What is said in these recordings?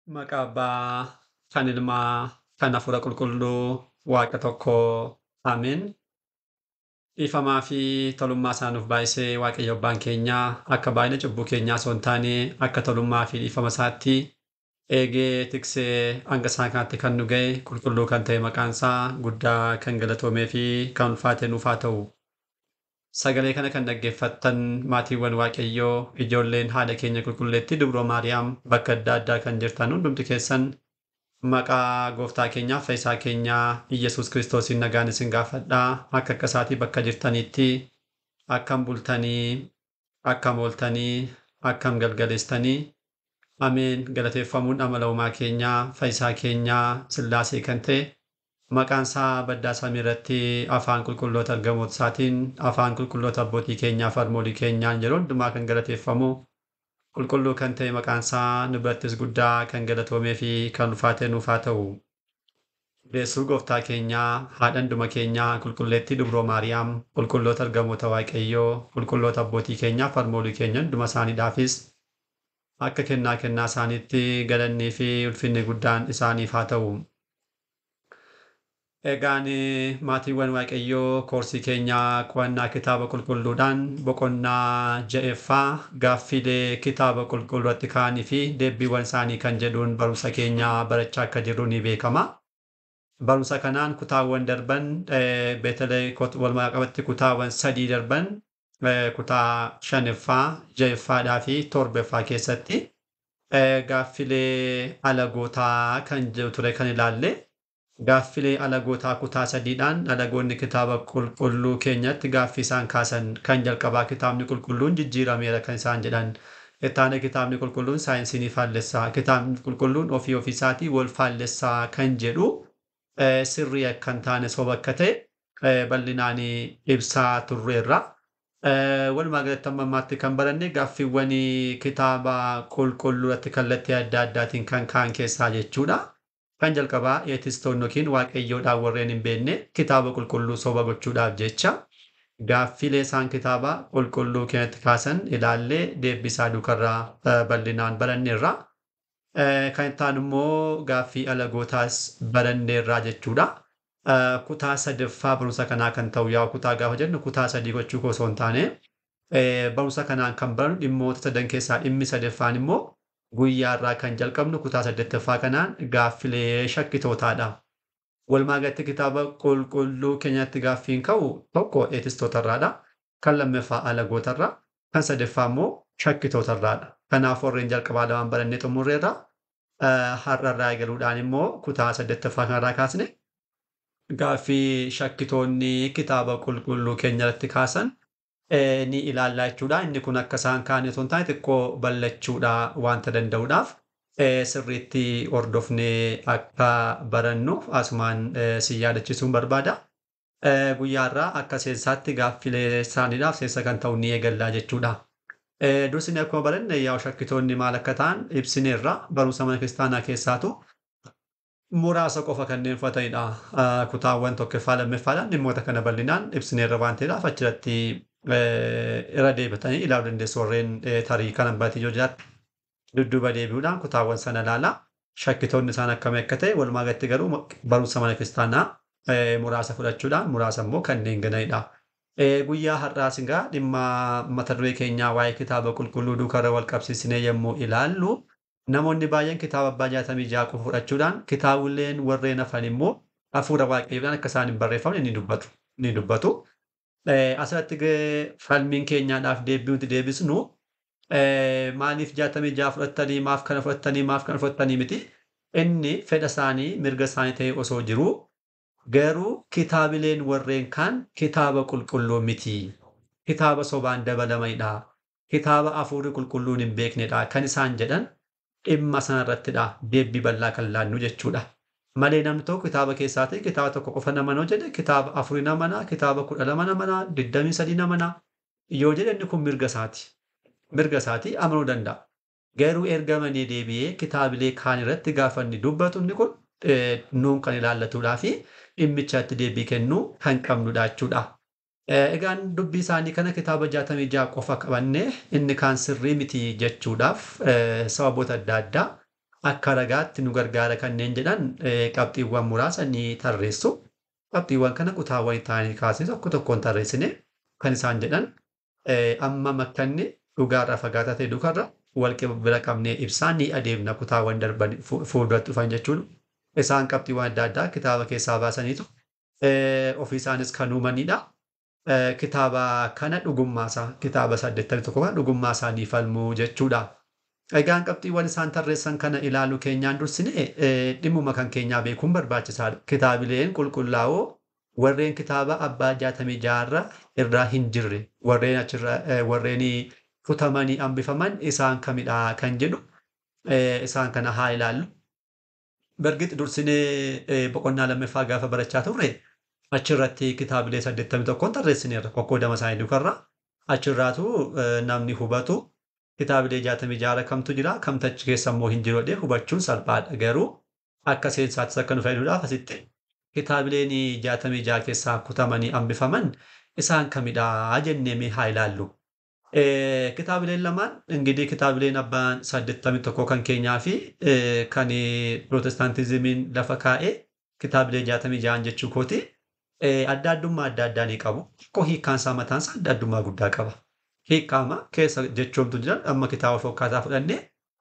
Maqaa Abbaa, kan Ilmaa, kan Hafuura Qulqulluu, Waaqa tokkoo. Ameen. Dhiifamaa fi tolummaa isaa nuuf baay'isee Waaqayyo Abbaan keenyaa akka baay'ina cubbuu keenyaa osoo hin taane akka tolummaa fi dhiifama isaatti eegee tiksee hanga isaan kanatti kan nu ga'e qulqulluu kan ta'e maqaan isaa guddaa kan galatoomee fi kan ulfaate nuuf haa ta'u. Sagalee kana kan dhaggeeffattan maatiiwwan Waaqayyoo ijoolleen haadha keenya qulqulleetti Dubroo Maariyaam bakka adda addaa kan jirtan hundumti keessan maqaa gooftaa keenyaa fayyisaa keenyaa Iyyasuus Kiristoosiin nagaan isin gaafadhaa. Akka isaatii bakka jirtanitti akkam bultanii, akkam ooltanii, akkam galgaleessitanii. Ameen. Galateeffamuun amala uumaa keenyaa fayyisaa keenyaa Sillaasee kan ta'e maqaan isaa baddaa samii irratti afaan qulqulloota ergamoota isaatiin afaan qulqulloota abbootii keenyaa fi harmoolii keenyaan yeroo hundumaa kan galateeffamu qulqulluu kan ta'e maqaan isaa nu birattis guddaa kan galatoomee fi kan ulfaate nuuf haa ta'u. Deessuu gooftaa keenyaa haadha hunduma keenyaa qulqulleettii Dubroo Maariyaam qulqulloota ergamoota Waaqayyoo qulqulloota abbootii keenyaa fi harmoolii keenya hunduma isaaniidhaafis akka kennaa isaaniitti galannii fi ulfinni guddaan isaaniif haa ta'u. Egaan maatiiwwan Waaqayyoo koorsii keenyaa qo'annaa kitaaba qulqulluudhaan boqonnaa ja'eeffaa gaaffiilee kitaaba qulqulluutti ka'anii fi deebiiwwan isaanii kan jedhuun barumsa keenyaa barachaa akka jirru ni beekama. Barumsa kanaan kutaawwan darban beetalee walumaa qabatti kutaawwan 3 darban kutaa 5ffaa, 6ffaadhaa fi 7ffaa keessatti gaaffilee alagootaa kan jedhu ture kan ilaalle. Gaaffilee alagootaa kutaa 3dhaan alagoonni kitaaba qulqulluu keenyatti gaaffii isaan kaasan kan jalqabaa kitaabni qulqulluun jijjiirameera kan isaan jedhan. Ittaana kitaabni qulqulluun saayinsii ni faallessaa. Kitaabni qulqulluun ofii isaatii wal faallessaa kan jedhu sirrii akka hin taane soba akka ta'e bal'inaan ibsaa turreerra. Walumaa galatti amma ammaatti kan baranne gaaffiiwwan kitaaba qulqulluutti kallattii adda addaatiin kan ka'an keessaa jechuudha. Kan jalqabaa eetistoonni yookiin waaqayyoodhaan warreen hin beekne kitaaba qulqulluu soba gochuudhaaf jecha gaaffiilee isaan kitaaba qulqulluu keenyatti kaasan ilaallee deebisaa duukarraa bal'inaan baranneerra. Kan itti aanu immoo gaaffii alagootaas baranneerraa jechuudha. Kutaa 3ffaa barumsa kanaa kan ta'u yaa kutaa gaafa jennu kutaa 3 gochuu osoo hin taane barumsa kanaan kan barannu dhimmoota 3 keessaa dhimmi 3ffaan immoo guyyaa irraa kan jalqabnu kutaa 8ffaa kanaan gaaffilee shakkitootaadha. Walumaa galatti kitaaba qulqulluu keenyatti gaaffiin ka'u tokko eetistootarraadha. Kan lammaffaa alagootarra. Kan sadaffaa immoo shakkitootarraadha. Kanaaf warreen jalqabaa lamaan barannee xumurreerra. Har'arraa eegaluudhaan immoo kutaa 8ffaa kanarraa kaasne gaaffii shakkitoonni kitaaba qulqulluu keenyatti kaasan ni ilaallaa jechuudha. Inni kun akka isaan kaa'an osoo hin taane xiqqoo bal'achuudha wanta danda'uudhaaf sirriitti hordofnee akka barannu asumaan si yaadachiisuun barbaada. Guyyaa irraa akka seensaatti gaaffilee isaaniidhaaf seensa kan ta'u ni eegallaa jechuudha. Dursine akkuma baranne yaa shakkitoonni maal akka ta'an ibsineerra barumsa mana kiristaanaa keessaatu muraasa qofa kanneen uffatanidha. Kutaawwan tokkoffaa lammaffaadhaan dhimmoota kana bal'inaan ibsineerra waan ta'eedhaaf achirratti irra deebi'anii ilaaluu dandeessu warreen tarii kanan baatee yoo jiraatti dudduuba deebi'uudhaan kutaawwan sana ilaalaa shakkitoonni isaan akkamii akka ta'e walumaa galatti garuu barumsa mana kiristaanaa muraasa fudhachuudhaan muraasa immoo kanneen gananidha. Guyyaa har'aas egaa dhimma mata duree keenyaa waa'ee kitaaba qulqulluu duukarra wal qabsiisnee yommuu ilaallu namoonni baay'een kitaaba abbaa 66 qofa fudhachuudhaan kitaabileen warreen hafan immoo hafuura waaqayyoodhaan akka isaan hin barreeffamne ni dubbatu. Asirratti falmiin keenyaadhaaf deebi'uutti deebisnu maaliif 66 fudhattanii maaf kana fudhattanii miti. Inni fedha isaanii mirga isaanii ta'e osoo jiru garuu kitaabileen warreen kaan kitaaba qulqulluu miti. Kitaaba sobaan dabalamanidha. Kitaaba hafuurri qulqulluun hin beeknedha kan isaan jedhan dhimma sanarrattidha deebii bal'aa kan laannu jechuudha. Malee namni tokko kitaaba keessaa ta'e kitaaba tokko qofa namanoo jedhe kitaaba 4 namanaa kitaaba 12 namanaa 23 namanaa yoo jedhe inni kun mirga isaati. Mirga isaati amanuu danda'a. Garuu ergamanii deebi'ee kitaabilee kaan irratti gaafa inni dubbatu inni kun nuun kan ilaallatuudhaa fi dhimmichaatti deebii kennuu kan qabnudha jechuudha. Egaan dubbii isaanii kana kitaaba 66 qofa qabannee inni kaan sirrii miti jechuudhaaf sababoota adda addaa akka ragaatti nu gargaara kanneen jedhan qabxiiwwan muraasa ni tarreessu. Qabxiiwwan kana kutaawwan ta'anii kaasee tokko tokkoon tarreessine kan isaan jedhan amma makkanni dhugaarraa fagaataa ta'e duukarra wal bira qabnee ibsaa ni adeemna kutaawwan darban fuulduratti dhufan jechuudha. Isaan qabxiiwwan adda addaa kitaaba keessaa baasaniitu ofii isaanis kan uumanidha. Kitaaba kana dhugummaasaa kitaaba 81 kana dhugummaasaa ni falmuu jechuudha. Egaan qabxiiwwan isaan tarreessan kana ilaaluu keenyaan dursine dhimmuma kan keenyaa beekuun barbaachisaadha. Kitaabileen qulqullaa'oo warreen kitaaba abbaa 66 irraa hin jirre warreen achirra warreen kutamanii hambifaman isaan kamidha kan jedhu isaan kana haa ilaallu. Bargit dursinee boqonnaa lammaffaa gaafa barachaa turre achirratti kitaabilee 81 tarreessineerra qoqqoodama isaanii duukarra achirraatu namni hubatu kitaabilee 66 kamtu jira kamtachi keessa immoo hin jiru jedhee hubachuun salphaadha garuu akka seensaattis akka nu fayyaduudhaaf asitti kitaabileen 66 keessaa kutamanii hambifaman isaan kamidha jennee mee haa ilaallu. Kitaabileen lamaan ingidihi kitaabileen abbaan 81 kan keenyaa fi kan pirootestaantizimiin lafa kaa'ee kitaabilee 66 jechuu kooti. Adda addummaa adda addaa ni qabu. Tokko hiikkaan isaa mataan isaa adda addummaa guddaa qaba. Hiikkaama keessa jechoomtu jiran amma kitaaba fokkaataa fudhannee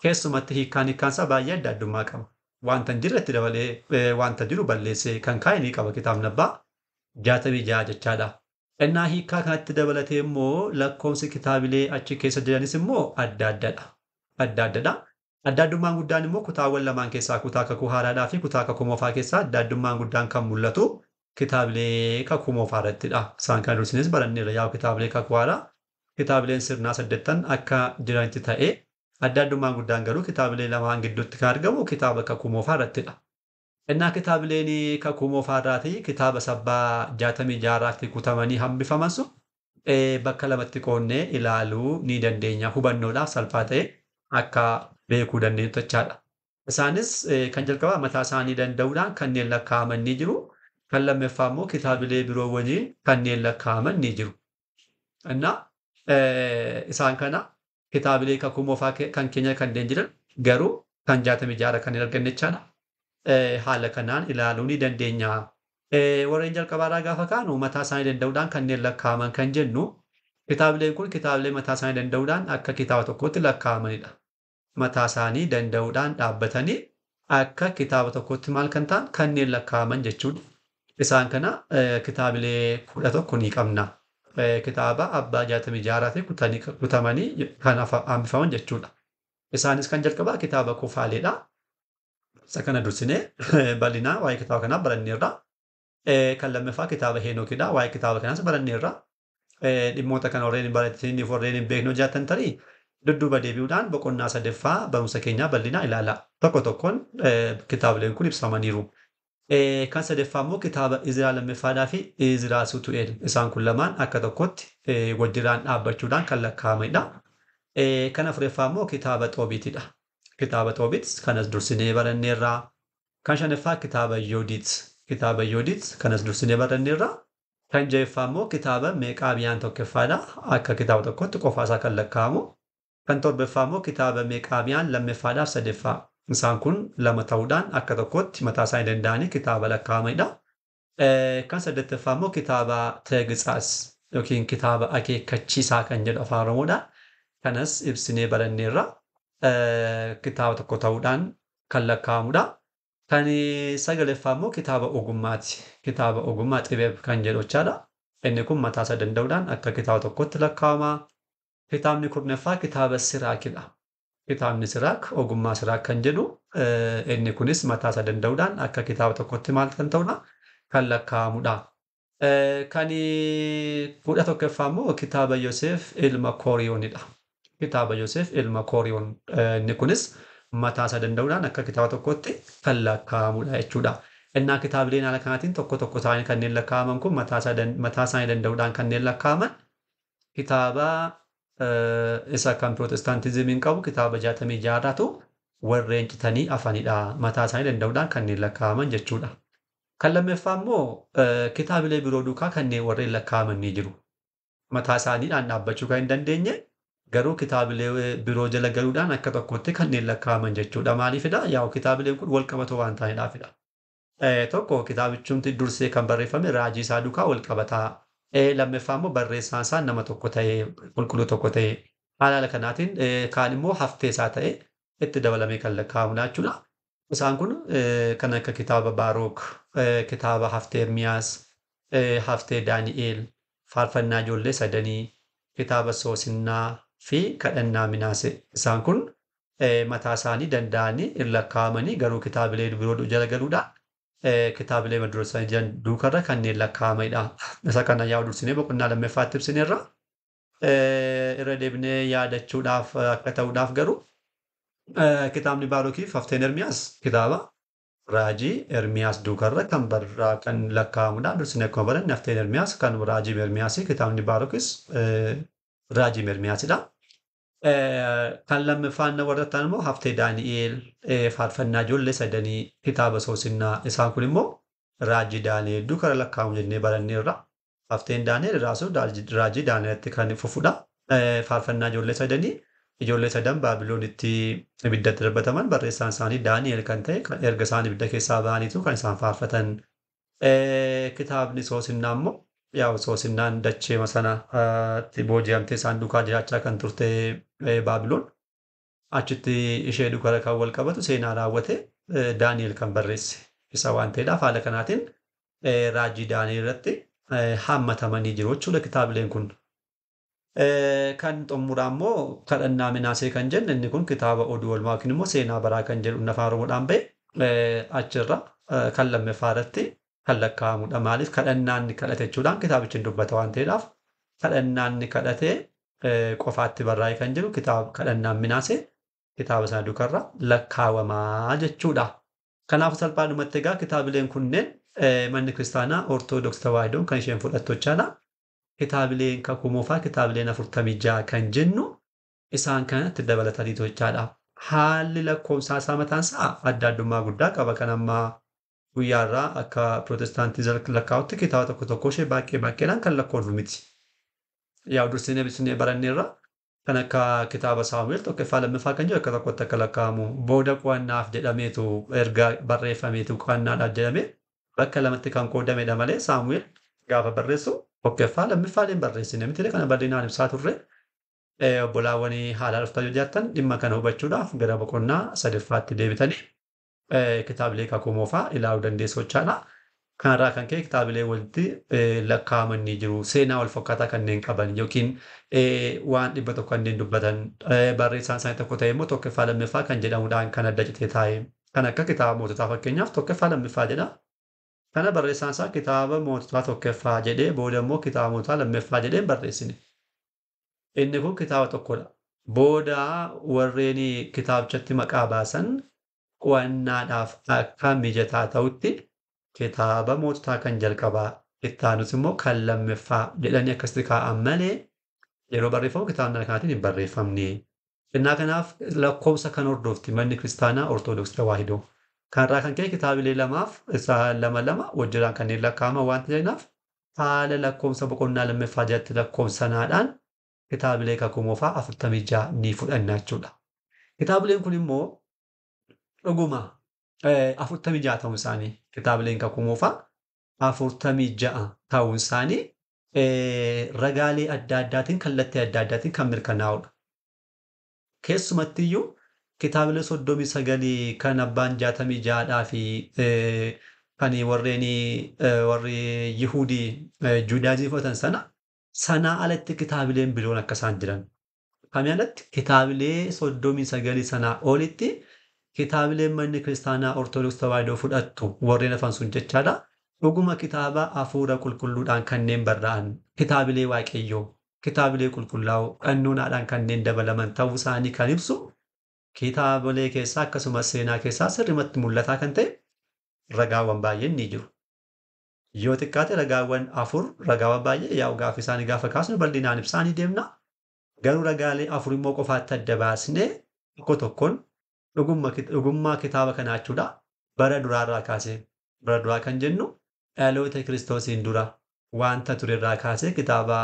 keessumatti hiikkaan isaa baay'ee adda addummaa qaba. Wanta hin jirre itti dabalee wanta jiru balleessee kan kaa'e ni qaba kitaabni abbaa 66 jechaadha. Innaa hiikkaa kanatti dabalatee immoo lakkoofsi kitaabilee achi keessa jiranis immoo adda addadha. Adda addadha. Adda addummaan guddaan immoo kutaawwan lamaan keessaa kutaa kakuu haaraadhaa fi kutaa kakuu moofaa keessaa adda addummaan guddaan kan mul'atu kitaabilee kakuu moofaa irrattidha. Isaan kana dursinis baranneerra yaa'u kitaabilee kakuu haaraa kitaabileen sirnaa 8 akka jiranitti ta'ee adda addummaan guddaan garuu kitaabilee lamaan gidduutti kan argamu kitaaba kakuu moofaa irrattidha. Innaa kitaabileen kakuu moofaa irraatii kitaaba sabbaa 66 irraatti kutamanii hambifaman sun bakka lamatti qoonnee ilaaluu ni dandeenya. Hubannoodhaaf salphaa ta'e akka beekuu dandeenyu jechaadha. Isaanis kan jalqabaa mataa isaanii danda'uudhaan kanneen lakkaa'aman ni jiru. Kan lammaffaa immoo kitaabilee biroo waliin kanneen lakkaa'aman ni jiru. Innaa isaan kana kitaabilee kakuu moofaa kan keenya kanneen jiran garuu kan 66 kan hin arganne jechaadha. Haala kanaan ilaaluu ni dandeenya. Warreen jalqabaarraa gaafa kaanu mataa isaanii danda'uudhaan kanneen lakkaa'aman kan jennu kitaabileen kun kitaabilee mataa isaanii danda'uudhaan akka kitaaba tokkotti lakkaa'amanidha. Mataa isaanii danda'uudhaan dhaabbatanii akka kitaaba tokkotti maal kan ta'an kanneen lakkaa'aman jechuudha. Isaan kana kitaabilee 11 ni qabna. Kitaaba abbaa 66 fi kutamanii kan hambifaman jechuudha. Isaanis kan jalqabaa kitaaba kufaaleedha. Isa kana dursinee bal'inaa waa'ee kitaaba kanaa baranneerra. Kan lammaffaa kitaaba Heenokidha. Waa'ee kitaaba kanaas baranneerra. Dhimmoota kana warreen hin baratiniif warreen hin beekne hojjetan tarii dudduuba deebi'uudhaan boqonnaa 3ffaa barumsa keenyaa bal'inaa ilaala. Tokko tokkoon kitaabileen kun ibsamaniiru. Kan 3ffaa immoo kitaaba Izraa lammaffaadhaa fi Izraa Sutu'eel. Isaan kun lamaan akka tokkotti wajjiraan dhaabbachuudhaan kan lakkaa'amanidha. Kan 4ffaa immoo kitaaba Xoobiitidha. Kitaaba Xoobiit kanas dursinee baranneerra. Kan 5ffaa kitaaba Yoodiit. Kitaaba Yoodiit kanas dursinee baranneerra. Kan 6ffaa immoo kitaaba Meeqaabiyaan tokkoffaadha. Akka kitaaba tokkotti qofaasaa kan lakkaa'amu. Kan 7ffaa immoo kitaaba Meeqaabiyaan lammaffaadhaaf 3ffaa. Isaan kun lama ta'uudhaan akka tokkotti mataa isaanii danda'anii kitaaba lakkaa'amanidha. Kan 8ffaa immoo kitaaba Teegitsaas yookiin kitaaba akeekkachiisaa kan jedhu afaan Oromoodhaan kanas ibsinee baranneerra. Kitaaba tokko ta'uudhaan kan lakkaa'amudha. Kan 9ffaa immoo kitaaba ogummaati. Kitaaba ogummaa xibeeb kan jedhu jechaadha. Inni kun mataa isaa danda'uudhaan akka kitaaba tokkotti lakkaa'ama. Kitaabni 10ffaa kitaaba Siraakidha. Kitaabni Siraak ogummaa Siraak kan jedhu inni kunis mataa isaa danda'uudhaan akka kitaaba tokkotti maal kan ta'udha kan lakkaa'amudha. Kan 11ffaa immoo kitaaba Yoosef ilma Kooriyoonidha. Kitaaba Yoosef ilma Kooriyoon inni kunis mataa isaa danda'uudhaan akka kitaaba tokkotti kan lakkaa'amudha jechuudha. Innaa kitaabileen haala kanaatiin tokko tokko isaanii kanneen lakkaa'aman kun mataa isaanii danda'uudhaan kanneen lakkaa'aman kitaaba isa kan pirootestaantizimiin qabu kitaaba 66tu warreen citanii afanidha. Mataa isaanii danda'uudhaan kanneen lakkaa'aman jechuudha. Kan lammaffaa immoo kitaabilee biroo duukaa kanneen warreen lakkaa'aman ni jiru. Mataa isaaniidhaan dhaabbachuu kan hin dandeenye Garuu kitaabilee biroo jala galuudhaan akka tokkotti kanneen lakkaa'aman jechuudha. Maaliifidha? Yaa'u kitaabileen kun wal qabatu waan ta'aniidhaafidha. Tokko kitaabichumti dursee kan barreeffame raajii isaa duukaa wal qabataa. Lammaffaa immoo barreessaan isaa nama tokko ta'ee qulqulluu tokko ta'ee haala kanaatiin kaan immoo haftee isaa ta'ee itti dabalamee kan lakkaa'amudha jechuudha. Isaan kun kan akka kitaaba Baarook, kitaaba haftee Ermiyaas, haftee Daani'eel, faarfannaa ijoollee sadanii, kitaaba Soosinnaa fi kadhannaa Minaasee. Isaan kun mataa isaanii danda'anii hin lakkaa'amanii garuu kitaabilee biroo jala galuudhaan kitaabilee madursan jiran duukarra kanneen lakkaa'amanidha. Isa kana yaa'u dursinee boqonnaa lammaffaatti ibsineerra. Irra deebinee yaadachuudhaaf akka ta'uudhaaf garuu kitaabni Baarookiif hafteen Ermiyaas kitaaba raajii Ermiyaas duukarra kan lakkaa'amudha. Dursinee akkuma baranne hafteen Ermiyaas kan raajii Ermiyaasii, kitaabni Baarookiis raajii Ermiyaasidha. Kan lammaffaan warra ta'an immoo haftee Daani'eel, faarfannaa ijoollee sadanii, kitaaba Soosinnaa. Isaan kun immoo raajii Daani'eel duukarra lakkaa'amu jennee baranneerra. Hafteen Daani'eel raajii Daani'eelitti kan fufudha. Faarfannaa ijoollee sadanii, ijoollee sadan Baabiloonitti ibiddatti darbataman barreessaan isaanii Daani'eel kan ta'e erga isaan ibidda keessaa ba'aniitu kan isaan faarfatan. Kitaabni Soosinnaa immoo yaa'u Soosinnaan dachee sana booji'amtee isaan duukaa jiraachaa kan turte Baabiloon achitti ishee duukaa kan wal qabatu seenaa raawwate Daani'eel kan barreesse isa waan ta'eedhaaf haala kanaatiin raajii Daani'eel irratti hammatamanii jiru jechuudha kitaabileen kun. Kan xumuraa immoo kadhannaa Minaasee kan jennu inni kun kitaaba oduu oolmaa yookiin immoo seenaa baraa kan jedhu afaan Oromoodhaan ba'e achirra kan lammaffaa irratti kan lakkaa'amudha. Maaliif kadhannaan kadhate jechuudhaan kitaabichi hin dubbata waan ta'eedhaaf kadhannaan kadhatee qofaatti barraa'ee kan jiru kitaaba kadhannaan Minaasee kitaaba sana duukarra lakkaawamaa jechuudha. Kanaaf salphaadhumatti egaa kitaabileen kunneen manni kiristaanaa Ortoodooks Tawaahidoon kan isheen fudhattu jechaadha. Kitaabileen kakuu moofaa kitaabileen 46 kan jennu isaan kanatti dabalatanii jechaadha. Haalli lakkoofsaa isaa mataan isaa adda addummaa guddaa qaba. Kan ammaa guyyaarraa akka Pirootestaantii lakkaa'utti kitaaba tokko tokko ishee baay'eedhaan kan lakkoofnu miti. Yaa'u dursinee bisinee baranneerra kan akka kitaaba Saamu'eel tokkoffaa lammaffaa kan jiru akka tokkotti akka lakkaa'amu booda qo'annaaf jedhameetu erga barreeffameetu qo'annaadhaaf jedhamee bakka lamatti kan qoodamedha malee Saamu'eel gaafa barreessu tokkoffaa lammaffaaleen barreessine miti kana bal'inaan ibsaa turre. Obbolaawwanii haala dhuftaa yoo jiraattan dhimma kana hubachuudhaaf gara boqonnaa sadaffaatti deebitanii kitaabilee kakuu moofaa ilaaluu dandeessu jechaadha. Kanarraa kan ka'e kitaabilee walitti lakkaa'amanii jiru. Seenaa wal fakkaataa kanneen qaban yookiin waan 100 kanneen dubbatan barreessaan isaanii tokko ta'e immoo tokkoffaa lammaffaa kan jedhamuudhaan kan adda citee taa'e. Kan akka kitaaba moototaa fakkeenyaaf tokkoffaa lammaffaa jedha. Kana barreessaan isaa kitaaba moototaa tokkoffaa jedhee booda immoo kitaaba moototaa lammaffaa jedheen barreessine. Inni kun kitaaba tokkodha. Booda warreen kitaabichatti maqaa baasan qo'annaadhaaf akka mijataa ta'utti kitaaba moototaa kan jalqabaa itti aanus immoo kan lammaffaa jedhanii akkasitti kaa'an malee yeroo barreeffamu kitaabni kanaatiin hin barreeffamne. Innaa kanaaf lakkoofsa kan hordofti manni kiristaanaa Ortoodooks Tawaahidoo. Kanarraa kan ka'e kitaabilee lama wajjiraan kanneen lakkaa'aman waan ta'eef haala lakkoofsa boqonnaa lammaffaa jalatti lakkoofsanaadhaan kitaabilee kakuu moofaa 46 ni fudhanna jechuudha. Kitaabileen kun immoo dhuguma 46 ta'uun isaanii kitaabileen kakuu moofaa 46 ta'uun isaanii ragaalee adda addaatiin kallattii adda addaatiin kan mirkanaa'udha. Keessumattiyyuu kitaabilee 39 kan abbaan 66dhaa fi kan warri Yihudii Juudaayizimii fudhatan sanaa alatti kitaabileen biroon akka isaan jiran. Kamii alatti kitaabilee 39 sanaa olitti kitaabileen manni kiristaanaa Ortoodooks Tawaahidoo fudhattu warreen hafan sun jechaadha. Dhuguma kitaaba hafuura qulqulluudhaan kanneen barraa'an kitaabilee waaqayyoo kitaabilee qulqullaa'oo qannoodhaan kanneen dabalaman ta'uu isaanii kan ibsu kitaabilee keessaa akkasumas seenaa keessaa sirrimatti mul'ataa kan ta'e ragaawwan baay'een ni jiru. Yoo xiqqaate ragaawwan 4 ragaawwan baay'ee yaa'u gaafa isaanii gaafa kaasnu bal'inaan ibsaanii deemna. Garuu ragaalee 4 immoo qofaatti adda baasnee tokko tokkoon dhugummaa kitaaba kanaa jechuudha. Bara duraarraa kaasee bara duraa kan jennu dhaloota kiristoosiin dura wanta turerraa kaasee kitaaba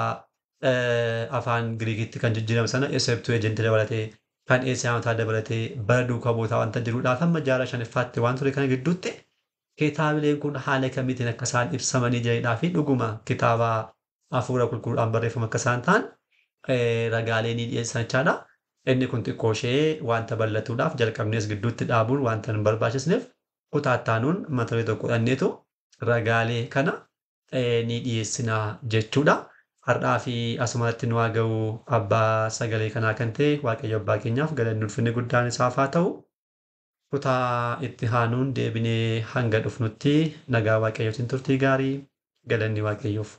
afaan Giriikitti kan jijjiirame sana Septuaginti dabalatee kan Eesiyaanotaa dabalatee bara duukaa buutaa wanta jiruudhaaf hamma jaarraa shanaffaatti waan ture kana gidduutti kitaabileen kun haala kamiitiin akka isaan ibsamanii jiranidhaa fi dhuguma kitaaba hafuura qulqulluudhaan barreeffama akka isaan ta'an ragaalee ni dhiyeessan jechaadha. Inni kun xiqqoo ishee wanta bal'atuudhaaf jalqabnees gidduutti dhaabuun wanta hin barbaachisneef kutaattaanuun mata duree tokko dhanneetu ragaalee kana ni dhiyeessinaa jechuudha. Har'aa fi asumatti nu haa ga'u abbaa sagalee kanaa kan ta'e Waaqayyo abbaa keenyaaf galanni ulfinni guddaan isaaf haa ta'u. Kutaa itti aanuun deebinee hanga dhufnutti nagaa Waaqayyootiin turtii gaarii galanni Waaqayyoof.